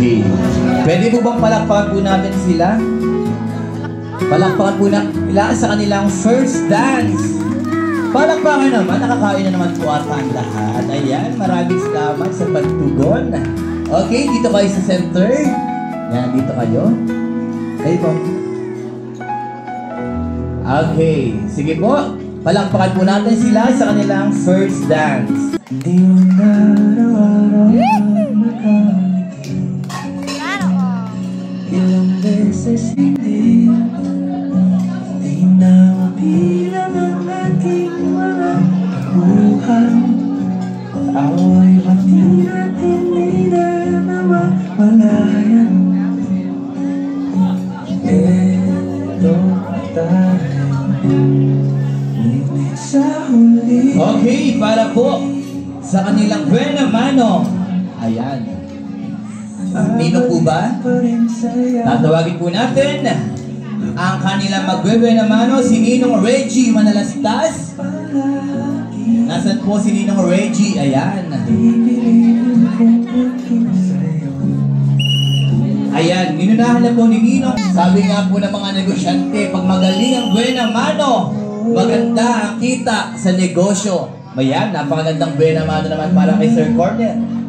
Okay. Pwede po bang palakpakan po natin sila? Palakpakan po na sila sa kanilang first dance. Palakpakan naman, nakakain na naman po ata ang lahat. Ayan, maraming salamat sa pagtugon. Okay, dito kayo sa center. Yan, dito kayo. Kayo po. Okay, sige po. Palakpakan po natin sila sa kanilang first dance. Di mo na araw-araw makaliti. Ilang beses hindi na mabilang ang ating mga buhay. Away pati natin di na nawawalayan. Eto tayo ngunit sa huli. Okay, para po sa kanilang buena mano. Ayan. Nino po ba? Tatawagin po natin ang kanilang magbuena mano, si Ninong Reggie Manalastas. Nasaan po si Ninong Reggie? Ayan. Ayan, ninunahan na po ni Ninong. Sabi nga po ng mga negosyante, pag magaling ang buena mano, maganda ang kita sa negosyo. Ayan, napakagandang buena mano naman para kay Sir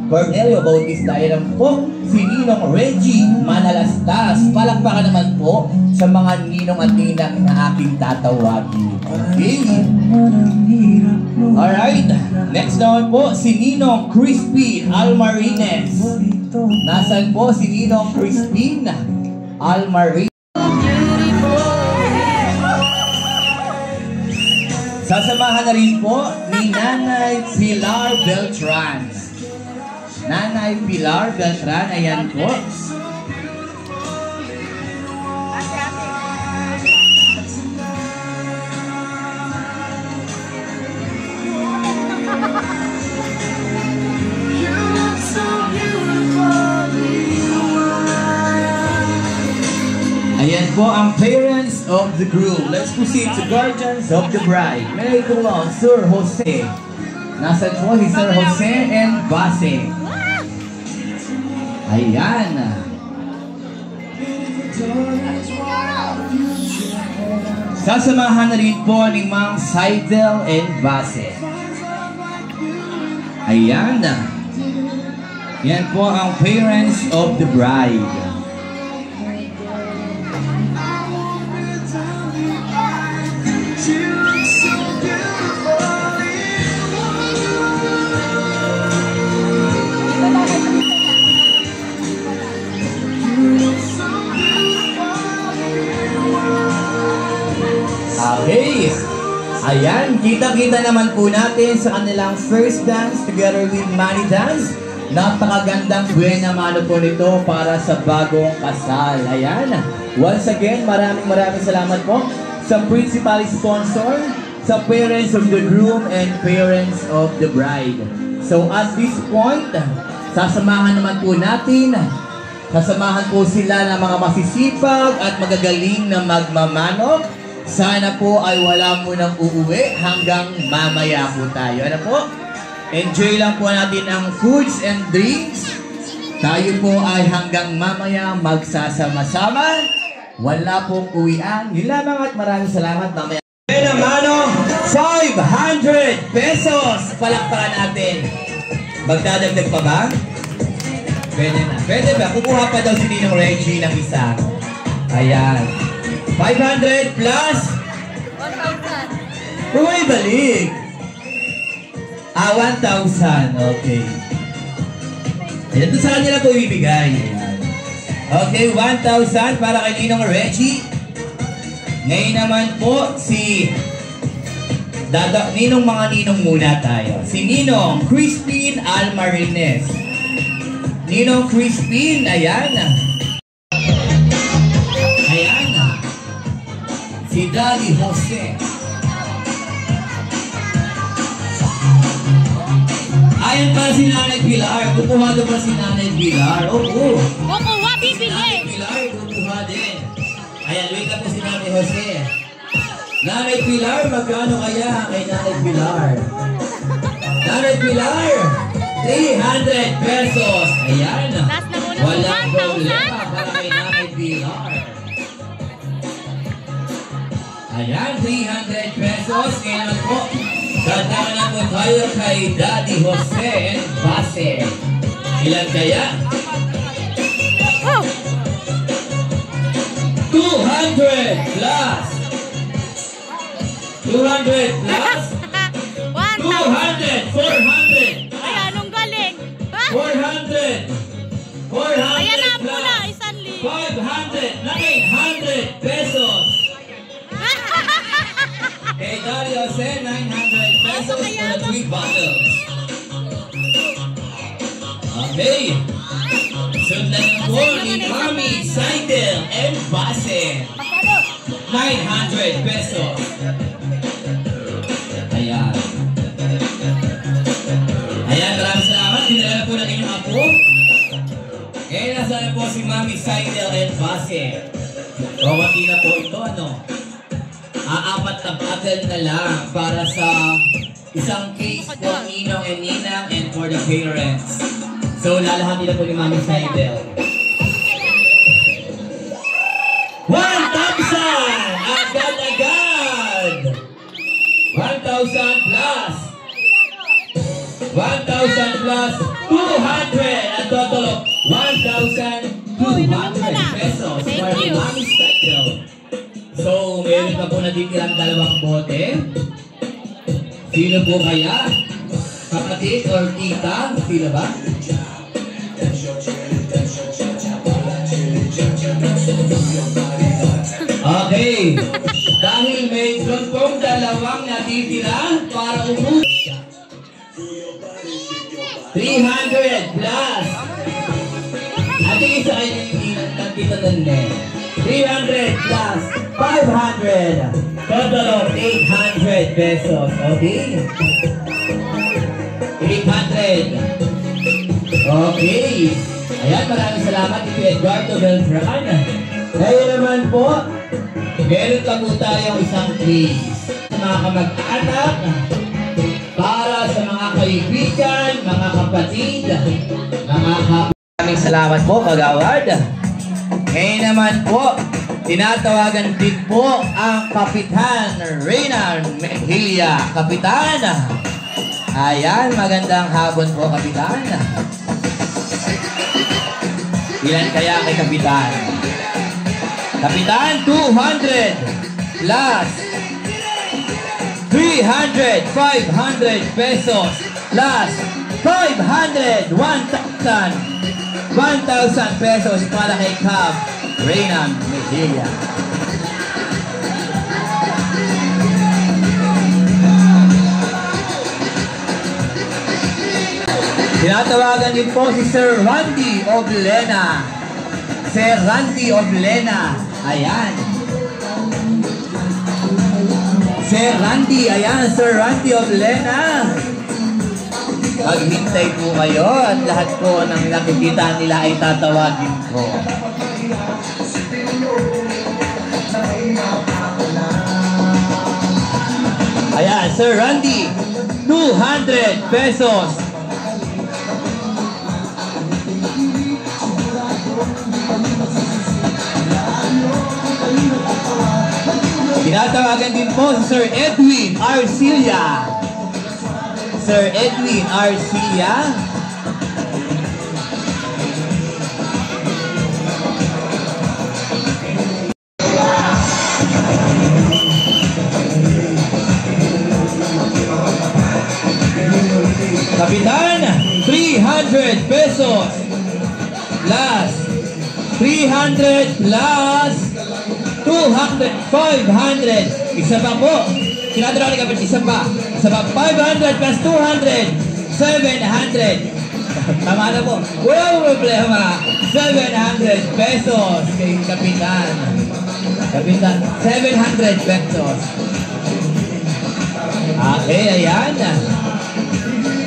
Cornelio Bautista. Ayan po, si Ninong Reggie Manalastas. Palakpakan naman po sa mga ninong at ninang na aking tatawagin. Okay. Alright. Next naman po, si Ninong Crispin Almarines. Nasaan po si Ninong Crispin Almarines? Sasamahan na rin po ni Nanay Pilar Beltran. Nanay Pilar Beltran, ayan po. Ayan po ang parents of the groom. Let's proceed to guardians of the bride. May tulong, Sir Jose. Nasaan po si Sir Jose and Base. Ayan. Sasamahan na rin po ni Ma'am Seidel and Base. Ayan. Yan po ang parents of the bride. Okay. Ayan, kita-kita naman po natin sa kanilang first dance together with Manny Dance. Napakagandang buena mano po nito para sa bagong kasal. Ayan. Once again, maraming salamat po sa principal sponsor, sa parents of the groom and parents of the bride. So at this point, sasamahan naman po natin, sasamahan po sila ng mga masisipag at magagaling na magmamano. Sana po ay wala munang uuwi hanggang mamaya po tayo. Ano po? Enjoy lang po natin ang foods and drinks. Tayo po ay hanggang mamaya magsasama-sama. Wala pong uwian. Yun lamang at maraming salamat mamaya. Buena mano, 500 pesos. Palakpakan natin. Magdadagdag pa ba? Pwede na. Pwede ba? Kukuha pa daw si Ninong Reggie ng isa. Ayan. 500 plus 1,000. Uy, balik. 1,000. Okay. Ito sa kanila po ibibigay. Okay, 1,000 para kay Ninong Reggie. Ngayon naman po si Ninong mga ninong muna tayo. Si Ninong Crispin Almarines. Ninong Crispin, ayan. Ayan. Si Daddy Jose. Ayan pa si Nanay Pilar. Kukuha doon pa si Nanay Pilar. Oo. Kukuha, bibili. Nanay Pilar, kukuha din. Ayan, wait up po si Nanay Jose. Nanay Pilar, magkano kaya kay Nanay Pilar? Nanay Pilar, 300 pesos. Ayan. Last na muna. Walang tayo kay Daddy Jose and Base. Ilan kaya? 200 plus. 200 plus. 200. 400. Ay, anong galing? 400. 400 Ayan na po plus. na, 1,000. 500. 900 pesos. Kay Daddy Jose, 900 pesos for the 3 bottles. Okay. Sundan na po ni Mami Seidel and Base. 900 pesos. Ayan. Ayan, maraming salamat. Dinala na po ng inyong apo. Ngayon nasa na po si Mami Seidel and Base. Kawati na po ito, ano? Aapat na bottle na lang para sa isang case for Ninong and Ninang and for the parents. So, lalahatin na po ni Mami Seidel. 1,000! Agad-agad! 1,000 plus! 1,000 plus 200! Ang total of 1,200 pesos for the Mami Seidel. So, meron na po natitirang 2 bote. Sino po kaya? Kapatid or tita? Sino ba? Okay. Dahil mayroon pong 2 natitira para umuwi. 300 plus. Ate isa kayo nagkita nun eh. 300 plus 500. Total of 800 pesos. Okay? 800. Okay. Ayan, maraming salamat ito Eduardo Beltran. Ngayon naman po, meron pa po tayong isang quiz. Mga kamag-anak, para sa mga kaibigan, mga kapatid, mga maraming salamat po, Kagawad. Ngayon naman po, tinatawagan din po ang Kapitan Reynan Mejia. Kapitan! Ayan, magandang hapon po, Kapitan. Ilan kaya kay Kapitan? Kapitan, 200 plus 300, 500 pesos plus 500, 1,000 pesos para kay Cap Reynan Mejia. Tinatawagan din po si Sir Randy Oblena. Sir Randy Oblena. Ayan. Sir Randy. Ayan, Sir Randy Oblena. Maghintay po kayo at lahat po ng nakikita nila ay tatawagin ko. Ayan, Sir Randy. 200 pesos. Tinatawagan din po si Sir Edwin Arcilia. Sir Edwin Arcilia. Kapitan, 300 pesos plus 300 plus 200, 500. Isa pa po. Sinadra ni Kapit, isa pa. Isa pa, 500 plus 200, 700. Tama na po. Walang problema. 700 pesos kay Kapitan. Kapitan, 700 pesos. Okay, ayan.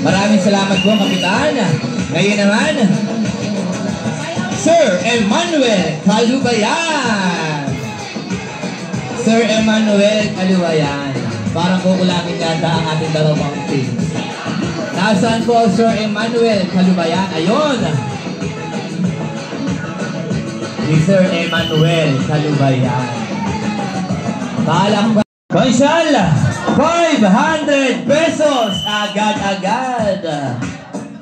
Maraming salamat po, Kapitan. Ngayon naman, Sir Emmanuel Calubayan. Sir Emmanuel Calubayan. Parang kukulangin yata ang ating dalawang teams. Nasaan po Sir Emmanuel Calubayan? Ayun! Si Sir Emmanuel Calubayan. Palakpakan. Konsyal! 500 pesos agad-agad.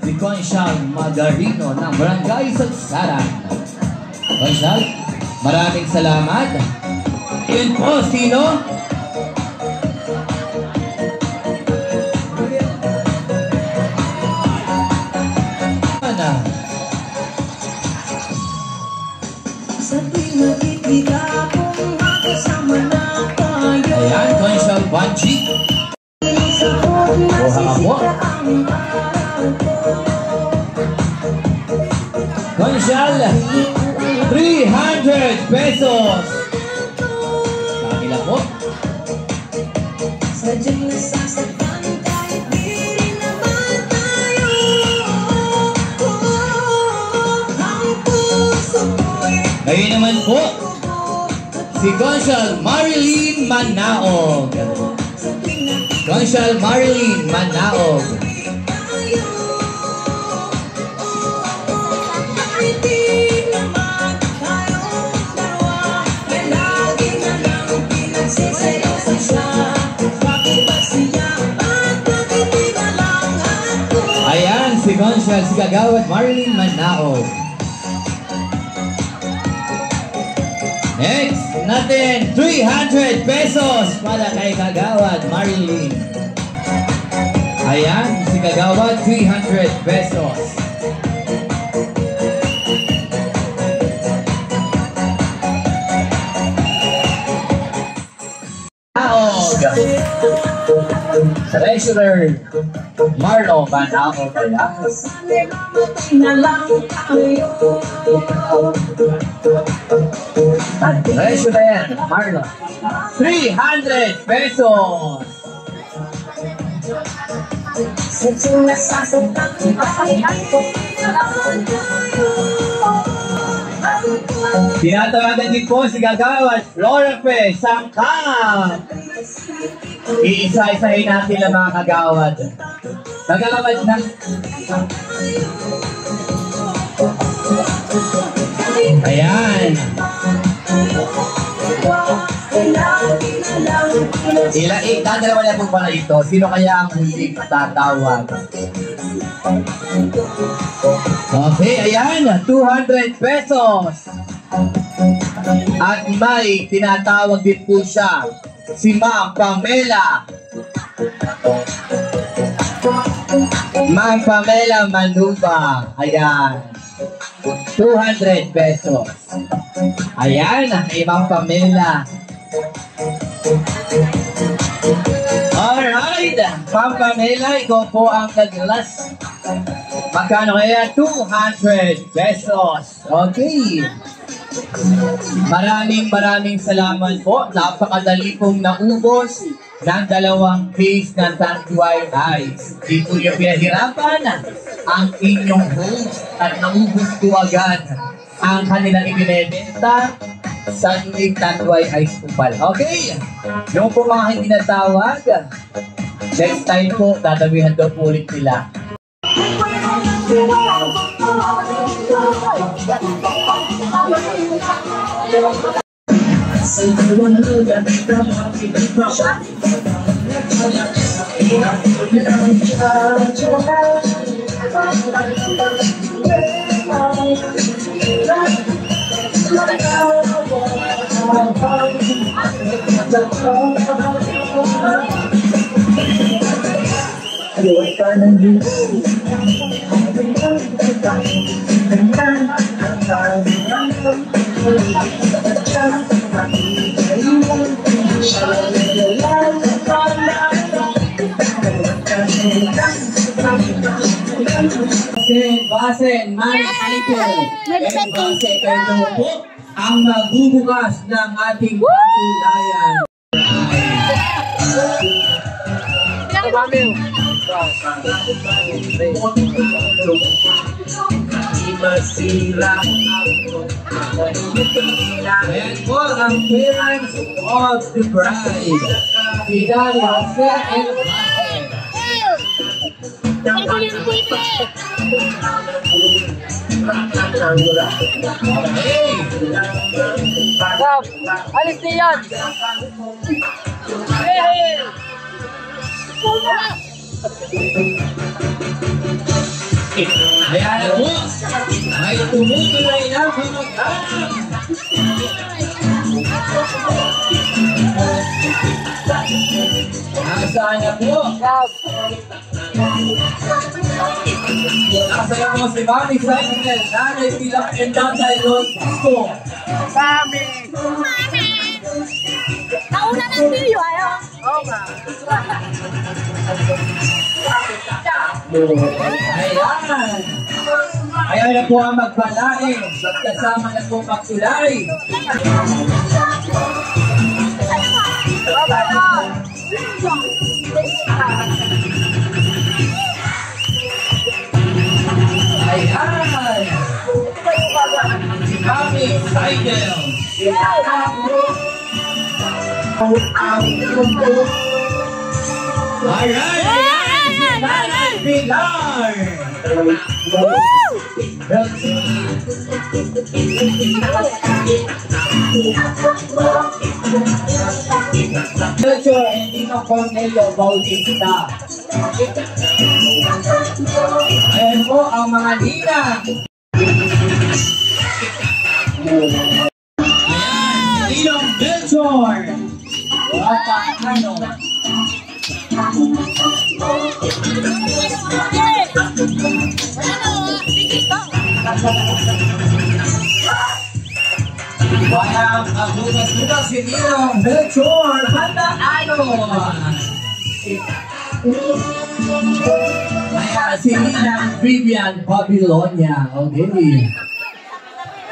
Si Conchal Magarino ng Barangay Sagsaran. Conchal, maraming salamat. Yun po, sino? Ayan, Conchal Banji. Kuha ka po. Conchal, 300 pesos. Kanila po. Ngayon naman po, si Conchal Marilyn Manaog. Conchal Marilyn Manaog. Ayan, si Conchal, si Kagawad Marilyn Manaog. Next natin, 300 pesos para kay Kagawad Marilyn. Ayan, si Kagawad, 300 pesos. Manaog. Treasurer Marlo Manaog. Treasurer Marlo, 300 pesos. Tinatawagan din po si Kagawad Florpe Sangkap. Iisa-isahin natin ang mga kagawad. Kagawad na. Ayan. Dadalawa na po pala ito. Sino kaya ang huling tatawag? Okay, ayan. 200 pesos. At may tinatawag din po siya. Si Ma'am Pamela. Ma'am Pamela Manuba. Ayan. 200 pesos. Ayan, kay Ma'am Pamela. Alright, Ma'am Pamela, ikaw po ang nag-last. Magkano kaya? 200 pesos. Okay. Maraming salamat po. Napakadali pong naubos ng 2 case ng Tanduay Ice. Di po yung pinahirapan ang inyong host at naubos po agad ang kanilang ibinebenta sa inyong Tanduay Ice po pala. Okay? Yung po mga hindi natawag, next time po, tatabihan daw po ulit nila. Basen, Michael, po ang magbubukas ng ating patunayan. Ayan po ang parents of the bride. Si Daddy Jose and Alis niyan! Hey! Ayan na po. May tumutuloy na kamag-anak. Nasaan na po? Nakasaya po si Mami Sainel. Nanay silang Endatay Los Pico. Mami! Nauna ng video, ayaw? Oo nga. Ayan! Ayan na po ang magpalaing. Kasama na po magtulay. Ayan! Si Mami Sainel. Alright! Ayan! Si Nanay Pilar! Sure, Enrico Cornelio Bautista. Ayan po ang mga ninang. Ayan, Ninong Belchor. Wata, ano? Walang agbukas-bukas si Ninong Belchor. Handa, ano? Ayan, si Ninang Vivian Babylonia. Okay.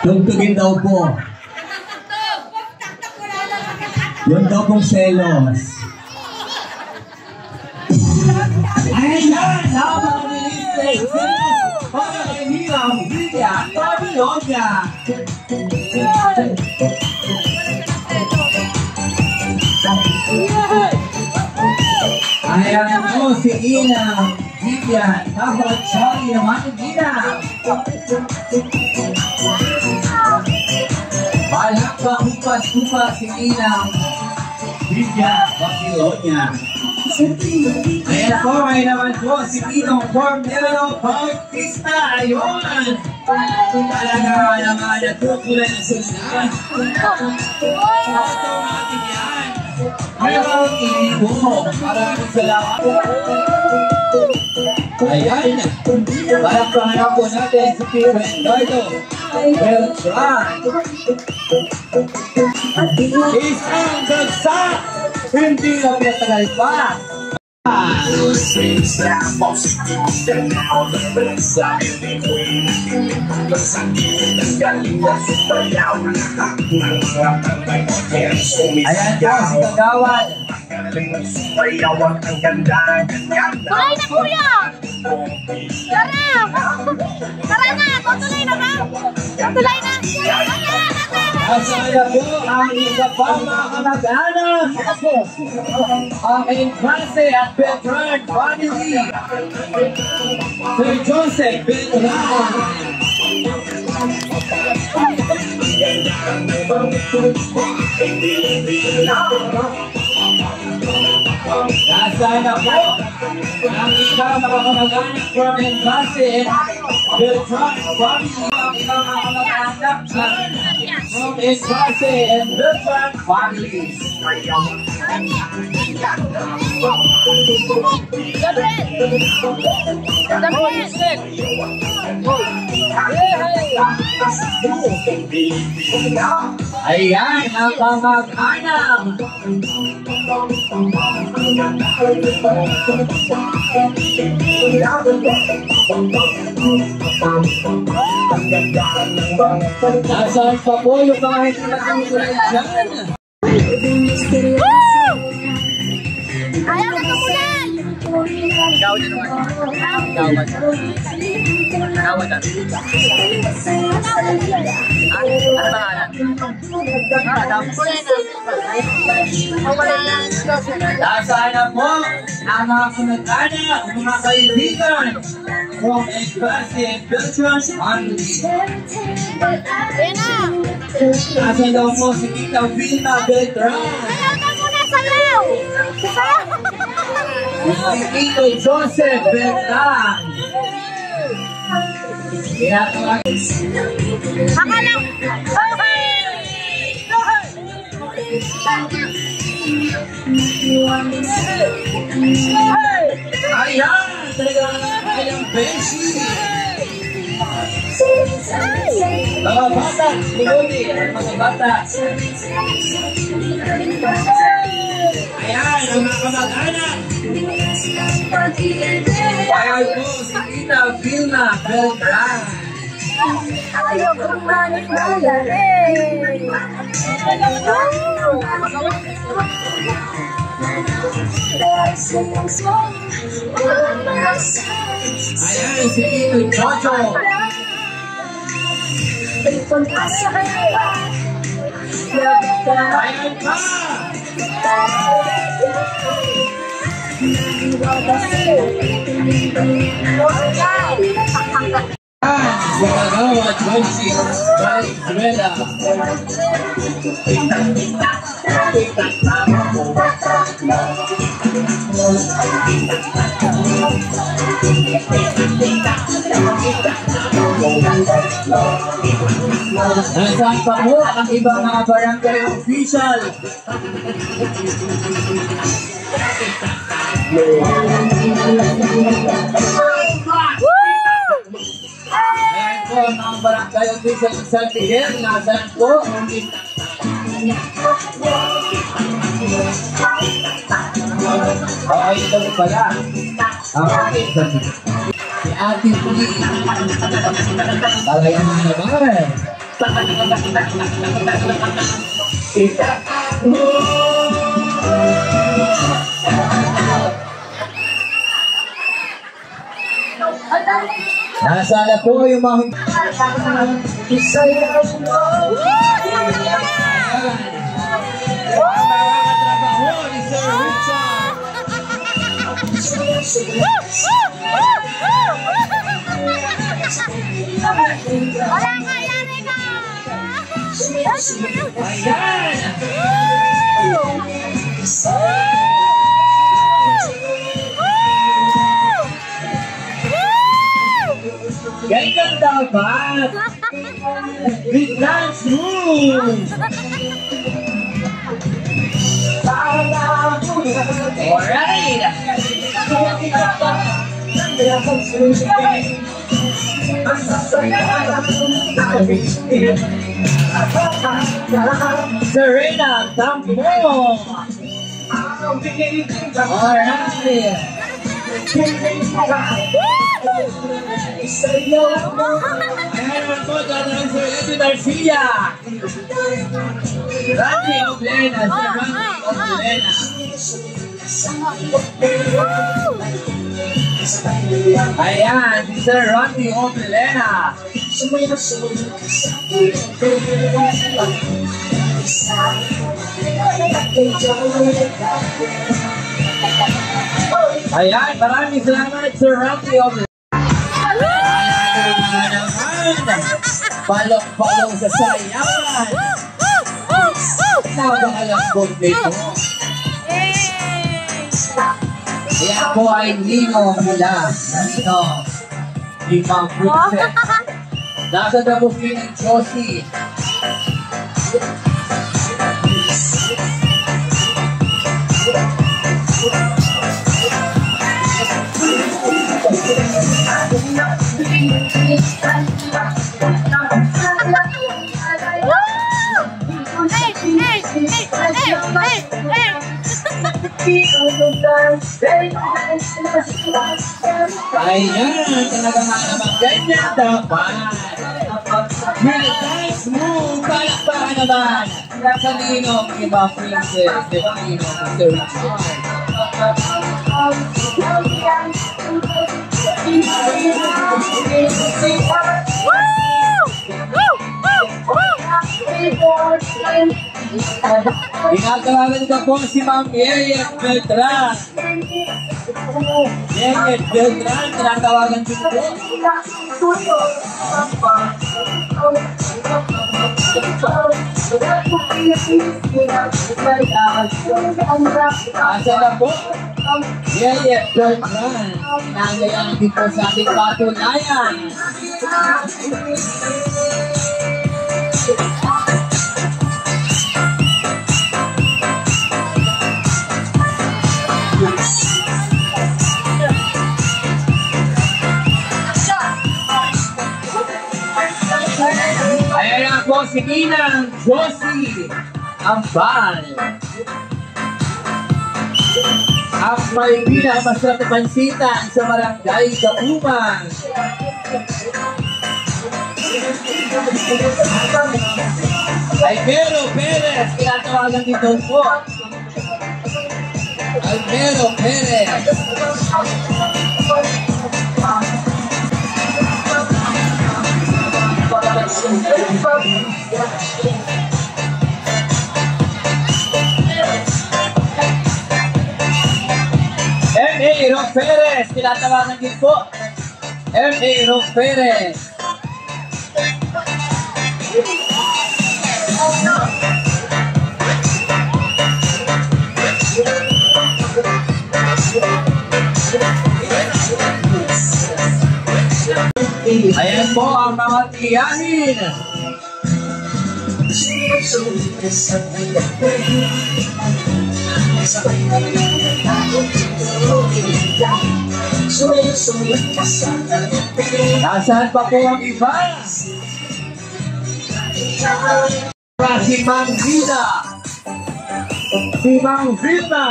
Tugtugin daw po. Yun daw pong selos. Ayan! Napakabilis! Selos! Para kay Ninang Vivian Babylonia. Ayan po si Ninang Vivian. Napaka-chari naman ni Ninang. Malakang hupas-hupas si Ninang Vivian Babylonia. Ayan po, may naman po si Ninong Cornelio Bautista. Ayun! Talaga naman natutulan na sila. Ito natin yan. Mayroong inibo. Maraming salamat. Ayan. Malakpahan po natin si Peter Eduardo Beltran. Isang bagsak. Hindi na pinatagal pa. Ayan po si Kagawan. Tuloy na, kuya! Tara! Tara na! Tutuloy na ba? Tutuloy na! Asaya po ang isa pa mga kamag-anak. Ang Infante at Beltran family. Sir Joseph Beltran. Nasana po ang isang mga kamag-anak from Infante at Beltran family. Ang isang mga kamag-anak from Infante and Beltran families. Ayan ang kamag-anak. Nasaan pa po yung mga hindi natutulay dyan? Ayaw na tumulan! Ikaw din naman. Ikaw ba? Ikaw ba? Ano pangalan? Nasaan na po ang mga kamag-anak, mga kaibigan from Infante and Beltran family. Ayan na! Nasaan daw po si Tita Vilma Beltran. Sayaw ka muna! Sayaw! Sayaw! Si Tito Joseph Beltran. Tinatawagan. Akala. Ayan! Talagang kayang Beshi! Mga bata! Lumuni! Mga bata! Ayan! Ang mga kamag-anak! Ayan po si Tita Vilma Beltran! Ayaw kong manipala. Ayan si Tito Jojo! Ayan pa! Gumagawa at Joyce Valenzuela. Nasaan pa po ang ibang mga barangay official? Ayan po ang mga barangay official sa San Miguel. Nasaan po? Okay, ito pala. Okay, si Ate Puli. Talayan na naman. Nasaan po yung mga trabaho ni Sir Richard. Wala ka, yari ka! Ayan! Ganyan dapat! With dance moves! Alright! Serena Tampo! Alright! Ayan naman po, dadaan Sir Eddie Garcia! Randy Oblena, Sir Randy Oblena! Ayan, si Sir Randy Oblena! Ayan, maraming salamat Sir Randy Oblena! Palong-palong sa sayawan! Nabang alam ko dito. Ayan po ay Nino Mila. Nino. Limang princess. Nasa tapos din ng Josie. Ayan, talaga nga naman ganyan dapat. With a dance move, palakpakan naman. Sa Nino, iba princess, diba Nino, Mr. Richard. Tinatawagan ko po si Ma'am Yeyet Beltran. Yeyet Beltran, tinatawagan ko po. Asa na po? Yeye Beltran, nangayang din po sa ating patunayan. Ayan na po si Ninang Josie Ambal. Ang may pinakamasarap na pansitan sa Barangay Kauman. Alvero Perez, kinatawagan dito po. Alvero Perez. M.A. Rock Perez, tinatawagan din po. M.A. Rock Perez. Ayan po ang mga tiyahin. Nasaan pa po ang iba? Si Mang Vida. Si Mang Vida.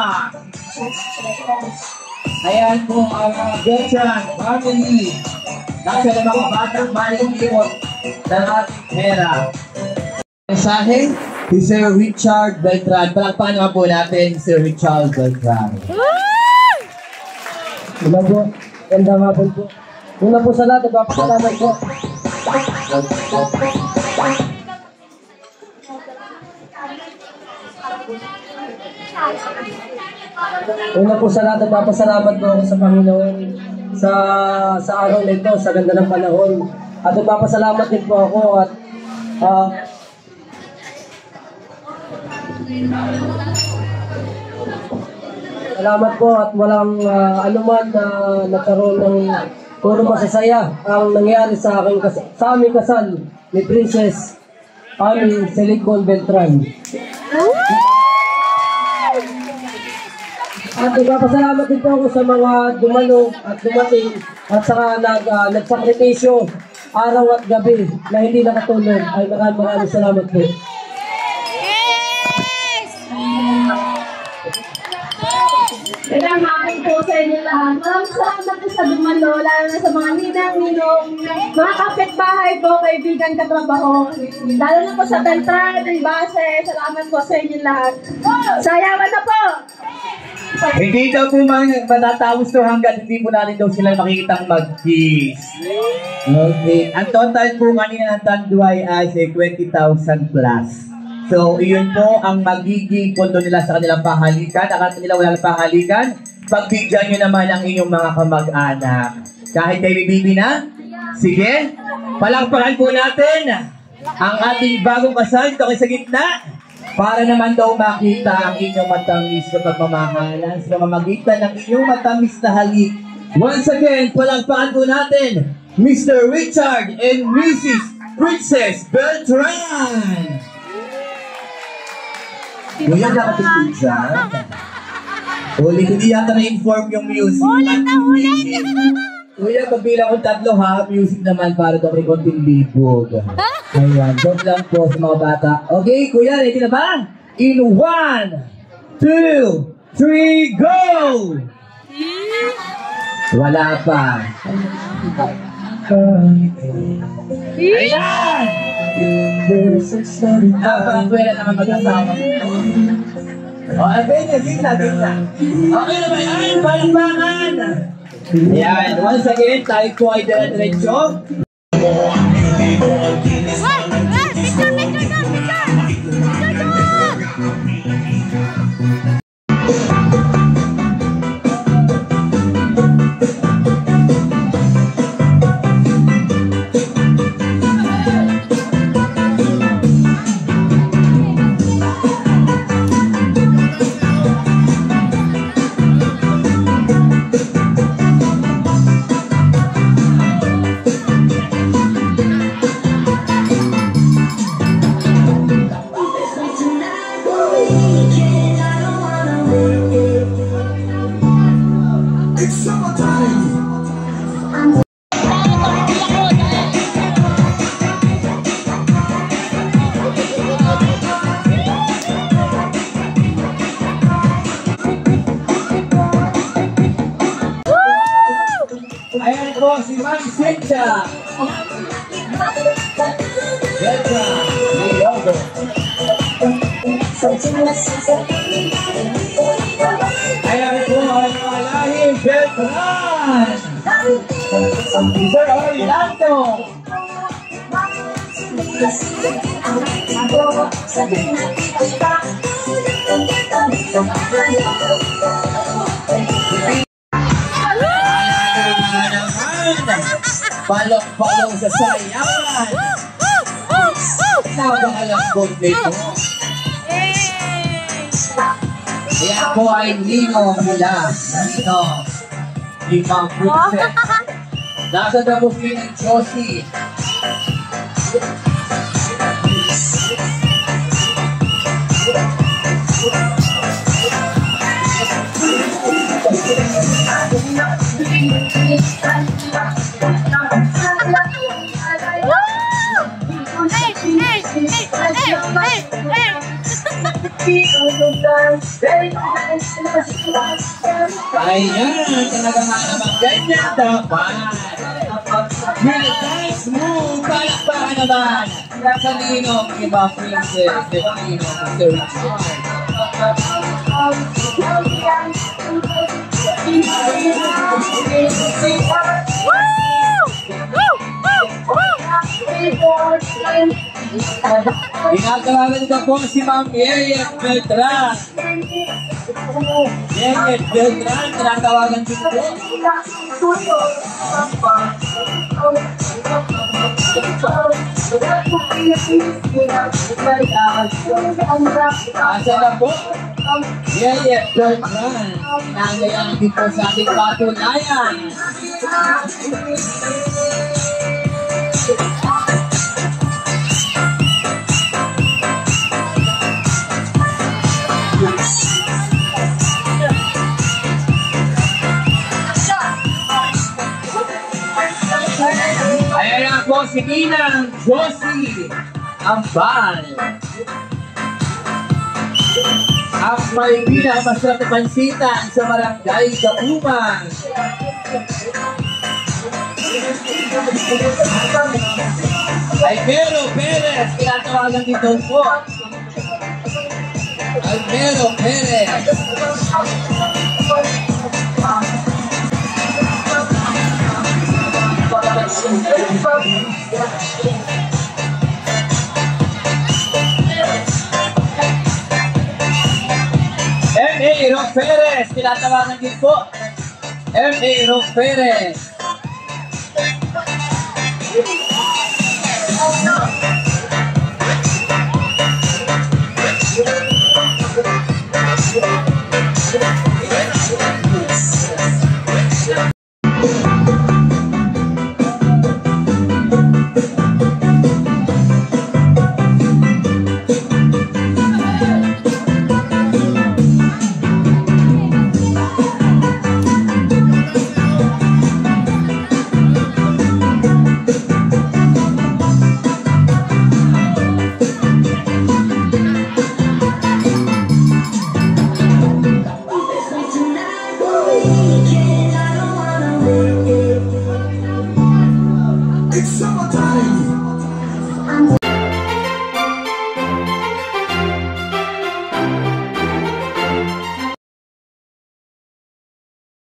Ayan po ang mga Beltran family. Nasa na mga batang malilimuot ng ating pera. Mensahe, si Sir Richard Beltran. Palakpakan naman po natin si Sir Richard Beltran. Una po, ganda nga po. Una po sa lahat, nagpapasalamat po. Una po sa lahat, nagpapasalamat po ako sa Panginoon sa araw na ito, sa ganda ng panahon. At nagpapasalamat din po ako at salamat po at walang anuman na nagkaroon ng puro masasaya ang nangyari sa aming kasal ni Princess Ami Silicon Beltran. At nagpapasalamat din po ako sa mga dumalo at dumating at saka nagsakripisyo araw at gabi na hindi nakatulog. Ay maraming salamat po. Magandang hapon po sa inyo lahat. Maraming salamat po sa dumalo, lalo na sa mga ninang-ninong, mga kapitbahay po, kaibigan, katrabaho. Lalo na po sa Beltran, ng base. Salamat po sa inyo lahat. Sayawan na po! Hindi daw po matatapos to hanggang hindi po natin daw sila makikitang mag-kiss. Okay. Ang total po kanina ng tanduay ay 20,000 plus. So, iyon po ang magiging pondo nila sa kanilang pahalikan. Akala nila walang pahalikan. Pagbigyan nyo naman ang inyong mga kamag-anak. Kahit baby baby na? Sige. Palakpakan po natin ang ating bagong kasal dito sa gitna. Para naman daw makita ang inyong matamis na pagmamahalan sa pamamagitan ng inyong matamis na halik. Once again, palakpakan po natin Mr. Richard and Mrs. Princess Beltran. Kuya, nakatulog dyan. Ulit, hindi yata na-inform yung music. Ulit na ulit! Kuya, pagbilang kong 3 ha, music naman para daw may konting libog. Ayan, joke lang po sa mga bata. Okay, kuya, ready na ba? In 1, 2, 3, go! Wala pa. Ayan! Napakakwela naman mag-asawa. O, abay na, gina. Okay na ba? Ay, palakpakan! Ayan, once again, tayo po ay dire-diretso. po si Ma'am Cynthia. Welcome, Leogo. Ayan po ang mga lahing Beltran. Sir Orlando. Palong-palong sa sayawan. Napakalambot nito. Ayan po ay Nino nila. Nino. Limang princess. Nasa dabos din ng Josie. Ayan, talaga nga naman ganyan dapat. Dance move, palakpakan naman. Sa Nino, iba princess, Nino, Sir Tinatawagan ka po si Ma'am Yeyet Beltran. Yeyet Beltran, tinatawagan din po. Asa na po? Yeyet Beltran. Tinagayaan din po sa ating patunayan. Ayan na po si Ninang Josie Ambal. Ang may pinakamasarap na pansitan sa Barangay Gaumang. Almero Perez, tinatawagan dito po. Almero Perez. M.A. Rock Perez, tinatawagan din po. M.A. Rock Perez.